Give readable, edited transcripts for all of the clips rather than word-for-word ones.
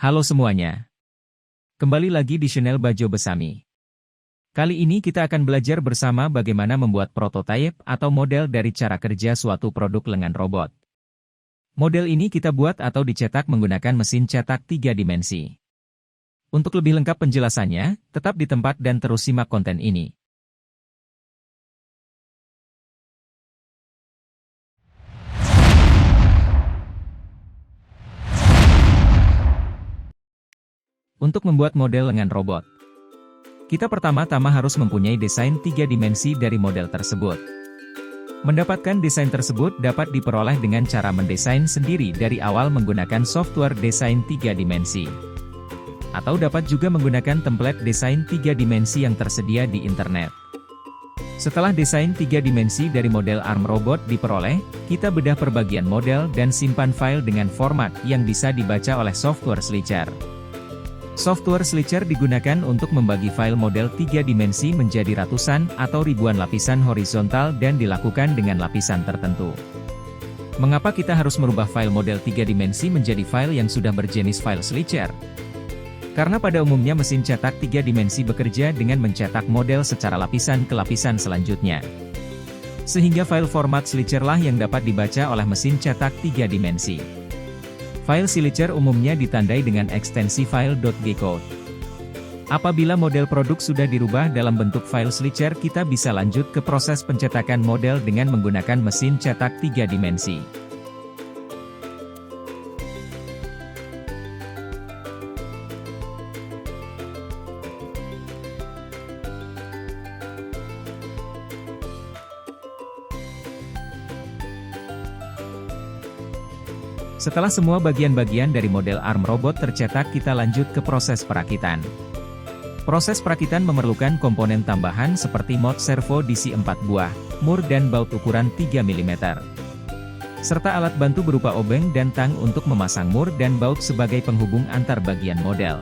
Halo semuanya. Kembali lagi di channel Bajo Besami. Kali ini kita akan belajar bersama bagaimana membuat prototipe atau model dari cara kerja suatu produk lengan robot. Model ini kita buat atau dicetak menggunakan mesin cetak 3 dimensi. Untuk lebih lengkap penjelasannya, tetap di tempat dan terus simak konten ini. Untuk membuat model lengan robot, kita pertama-tama harus mempunyai desain 3 dimensi dari model tersebut. Mendapatkan desain tersebut dapat diperoleh dengan cara mendesain sendiri dari awal menggunakan software desain 3 dimensi. Atau dapat juga menggunakan template desain 3 dimensi yang tersedia di internet. Setelah desain 3 dimensi dari model arm robot diperoleh, kita bedah perbagian model dan simpan file dengan format yang bisa dibaca oleh software Slicer. Software Slicer digunakan untuk membagi file model 3 dimensi menjadi ratusan atau ribuan lapisan horizontal dan dilakukan dengan lapisan tertentu. Mengapa kita harus merubah file model 3 dimensi menjadi file yang sudah berjenis file Slicer? Karena pada umumnya mesin cetak 3 dimensi bekerja dengan mencetak model secara lapisan ke lapisan selanjutnya. Sehingga file format Slicer lah yang dapat dibaca oleh mesin cetak 3 dimensi. File Slicer umumnya ditandai dengan ekstensi file.g-code. Apabila model produk sudah dirubah dalam bentuk file Slicer, kita bisa lanjut ke proses pencetakan model dengan menggunakan mesin cetak 3 dimensi. Setelah semua bagian-bagian dari model arm robot tercetak, kita lanjut ke proses perakitan. Proses perakitan memerlukan komponen tambahan seperti mount servo DC 4 buah, mur dan baut ukuran 3 mm. Serta alat bantu berupa obeng dan tang untuk memasang mur dan baut sebagai penghubung antar bagian model.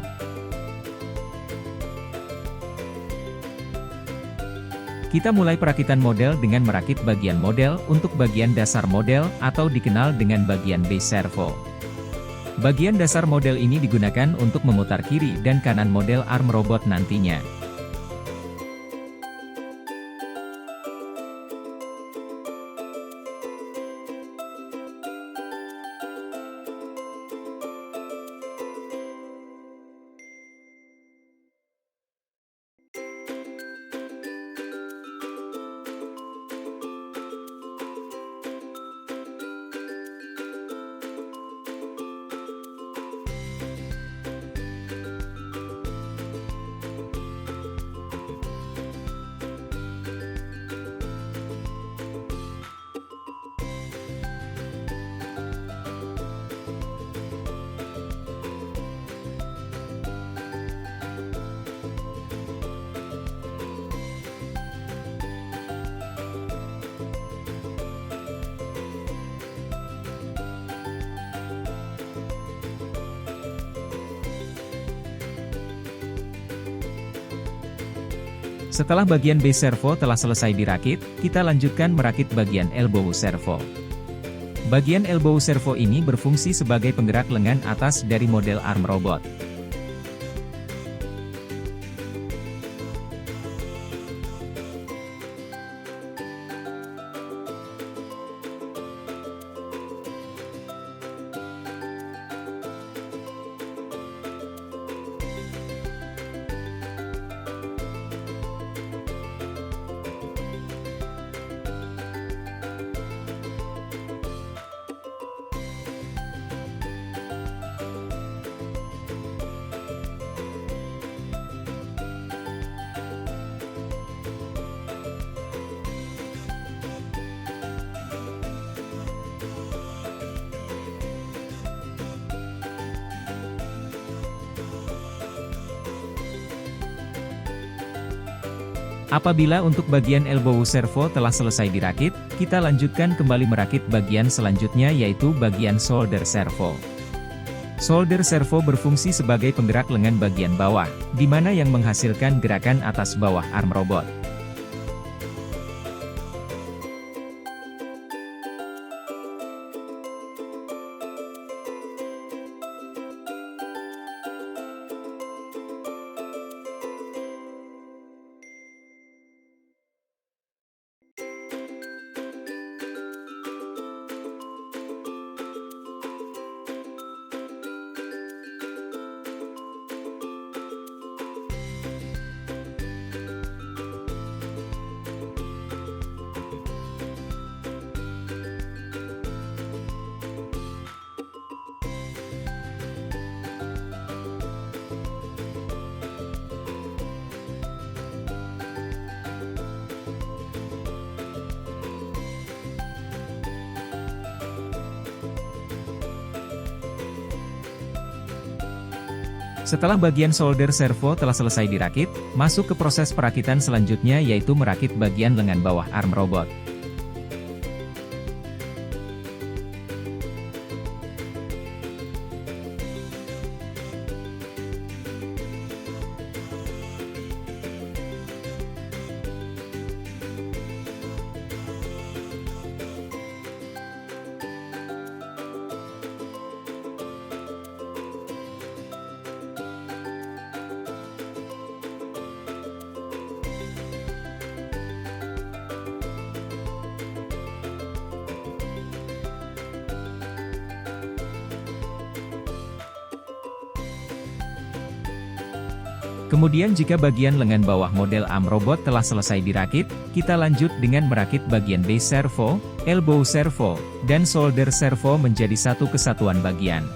Kita mulai perakitan model dengan merakit bagian model untuk bagian dasar model atau dikenal dengan bagian base servo. Bagian dasar model ini digunakan untuk memutar kiri dan kanan model arm robot nantinya. Setelah bagian base servo telah selesai dirakit, kita lanjutkan merakit bagian elbow servo. Bagian elbow servo ini berfungsi sebagai penggerak lengan atas dari model arm robot. Apabila untuk bagian elbow servo telah selesai dirakit, kita lanjutkan kembali merakit bagian selanjutnya yaitu bagian shoulder servo. Shoulder servo berfungsi sebagai penggerak lengan bagian bawah, di mana yang menghasilkan gerakan atas bawah arm robot. Setelah bagian solder servo telah selesai dirakit, masuk ke proses perakitan selanjutnya yaitu merakit bagian lengan bawah arm robot. Kemudian jika bagian lengan bawah model arm robot telah selesai dirakit, kita lanjut dengan merakit bagian base servo, elbow servo, dan shoulder servo menjadi satu kesatuan bagian.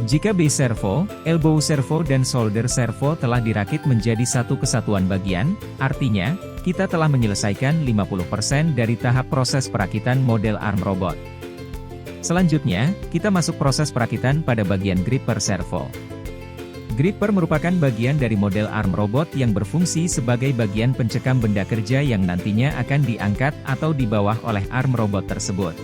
Jika base servo, elbow servo dan shoulder servo telah dirakit menjadi satu kesatuan bagian, artinya, kita telah menyelesaikan 50% dari tahap proses perakitan model arm robot. Selanjutnya, kita masuk proses perakitan pada bagian gripper servo. Gripper merupakan bagian dari model arm robot yang berfungsi sebagai bagian pencekam benda kerja yang nantinya akan diangkat atau dibawa oleh arm robot tersebut.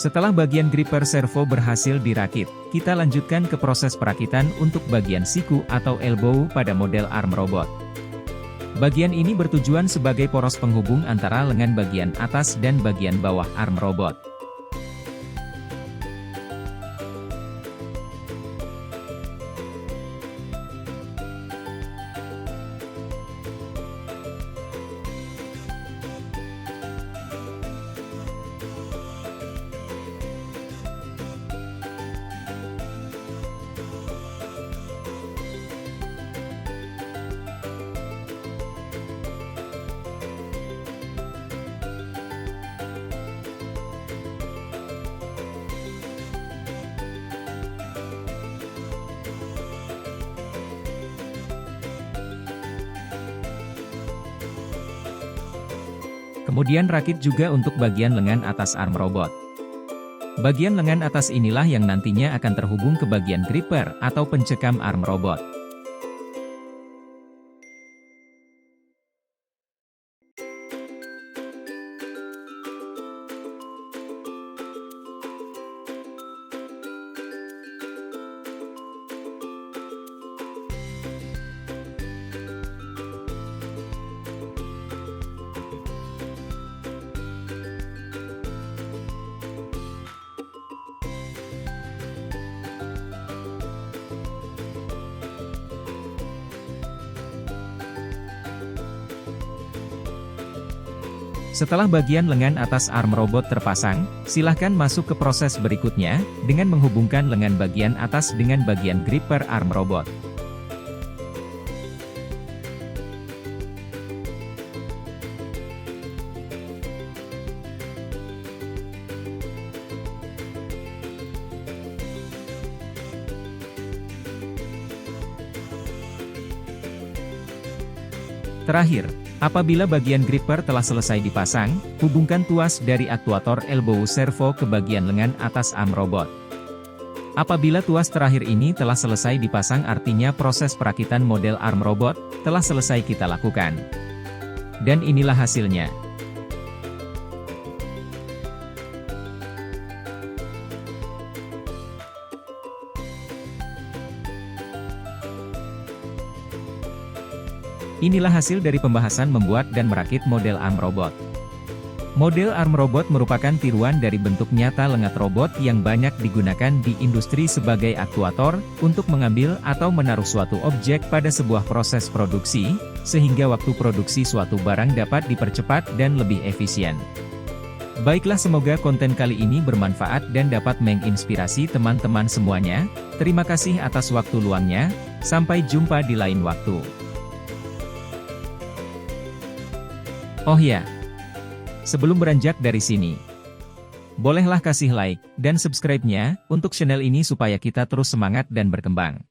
Setelah bagian gripper servo berhasil dirakit, kita lanjutkan ke proses perakitan untuk bagian siku atau elbow pada model arm robot. Bagian ini bertujuan sebagai poros penghubung antara lengan bagian atas dan bagian bawah arm robot. Kemudian rakit juga untuk bagian lengan atas arm robot. Bagian lengan atas inilah yang nantinya akan terhubung ke bagian gripper atau pencekam arm robot. Setelah bagian lengan atas arm robot terpasang, silahkan masuk ke proses berikutnya, dengan menghubungkan lengan bagian atas dengan bagian gripper arm robot. Terakhir, apabila bagian gripper telah selesai dipasang, hubungkan tuas dari aktuator elbow servo ke bagian lengan atas arm robot. Apabila tuas terakhir ini telah selesai dipasang, artinya proses perakitan model arm robot telah selesai kita lakukan. Dan inilah hasilnya. Inilah hasil dari pembahasan membuat dan merakit model arm robot. Model arm robot merupakan tiruan dari bentuk nyata lengan robot yang banyak digunakan di industri sebagai aktuator, untuk mengambil atau menaruh suatu objek pada sebuah proses produksi, sehingga waktu produksi suatu barang dapat dipercepat dan lebih efisien. Baiklah, semoga konten kali ini bermanfaat dan dapat menginspirasi teman-teman semuanya. Terima kasih atas waktu luangnya, sampai jumpa di lain waktu. Oh ya, sebelum beranjak dari sini, bolehlah kasih like dan subscribe-nya untuk channel ini supaya kita terus semangat dan berkembang.